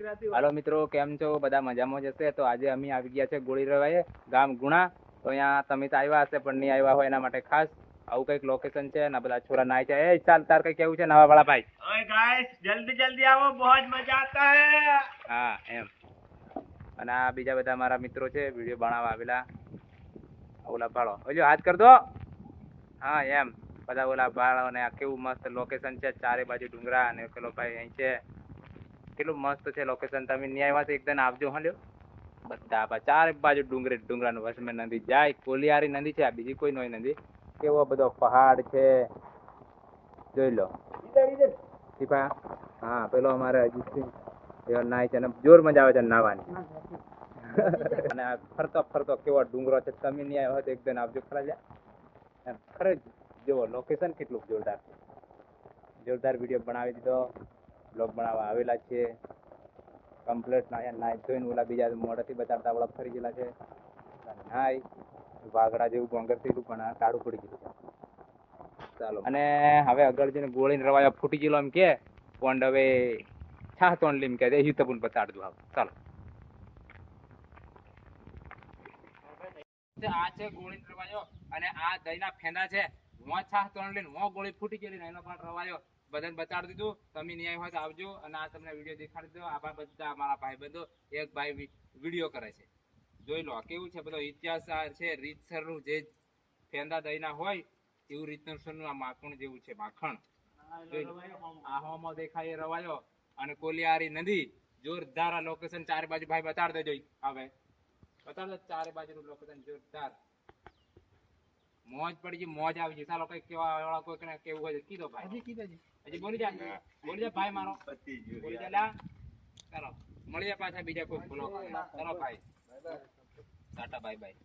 હાલો મિત્રો, કેમ છો? બધા મજામાં જ હશે. તો આજે અમે આવી ગયા છે ગોળી રવાએ, ગામ ગુણા. તો અહીંયા તમે તો આવ્યા હશે પણ નહીં આવ્યા હોય એના માટે ખાસ આવું કંઈક લોકેશન છે ને બધા છોરા નાય છે. એ ચાલ, તાર કઈ કેવું છે નવા વાળા ભાઈ? ओए गाइस जल्दी जल्दी आओ, बहुत मजा आता है। હા એમ. અને આ બીજા બધા મારા મિત્રો છે વિડીયો બનાવવા આવેલા. ઓલા ભાળો હજુ હાથ કર દો. હા એમ બધા ઓલા ભાળો ને આ કેવું મસ્ત લોકેશન છે, ચારે બાજુ ડુંગરા અને પેલો ભાઈ અહીં છે. કેટલું મસ્ત છે લોકેશન. તમે ન્યાય વાત એકદમ આવજો. હા લ્યો બધા ચારે બાજુ ડુંગરે ડુંગરાનું વસમે નદી જાય. કોલિયારી નદી છે, આ બીજી કોઈ નોય નદી. કેવો બધો પહાડ છે, જોઈ લો. દીપા હા પેલો અમારે અજીતસિંહ એવો નાય છે અને જોર મજા આવે છે નાવાની. અને આ ફરતો ફરતો કેવો ડુંગરો છે. તમે નહીં આવ્યો હોય તો એકદમ આવજો ખરા લ્યા. એમ ખરે જુઓ લોકેશન કેટલું જોરદાર છે. જોરદાર વિડીયો બનાવી દીધો, બ્લોગ બનાવવા આવેલા છે કમ્પ્લીટ. નાય જોઈને ઓલા બીજા મોઢેથી બતાડતા ઓલા ફરી ગયેલા છે. નાય વાઘડા જેવું ગોંગર થયેલું પણ આ કાળું પડી ગયું છે. ચાલો અને હવે આગળ જઈને ગોળીને રવાયો ફૂટી ગયેલો એમ કે પોંડ હવે છાહ તોંડ લીમ કે એ તપુન બતાડ દઉં. હવે ચાલો આ છે ગોળીને રવાયો અને આ દહીંના ફેંદા છે. હું છાહ તોંડ લઈને હું ગોળી ફૂટી ગયેલી ને એનો પણ રવાયો બધાને બતાડી દીધું. તમે ન્યાય હોય તો આવજો અને આ તમને વિડીયો દેખાડી દો. આ બધા અમારા ભાઈ બંધો એક ભાઈ વિડીયો કરે છે, જોઈ લો કેવું છે. બધો ઇતિહાસ છે રીતસરનું, જે ફેંદા દહીંના હોય એવું રીતસરનું આ માખણ જેવું છે. માખણ આ હોમાં દેખાય એ રવાયો અને કોલિયારી નદી. જોરદાર આ લોકેશન ચારે બાજુ ભાઈ બતાડ દેજો. હવે બતાડ દો ચારે બાજુનું લોકેશન જોરદાર. મોજ પડી ગઈ, મોજ આવી ગઈ. ચાલો કઈ કેવા વાળા કોઈ કેવું હોય કીધો ભાઈ. હજી બોલી જા ભાઈ મારો બોલી જા લા. ચાલો મળીએ પાછા બીજા કોઈ બ્લોગ. ચાલો ભાઈ ટાટા બાય બાય.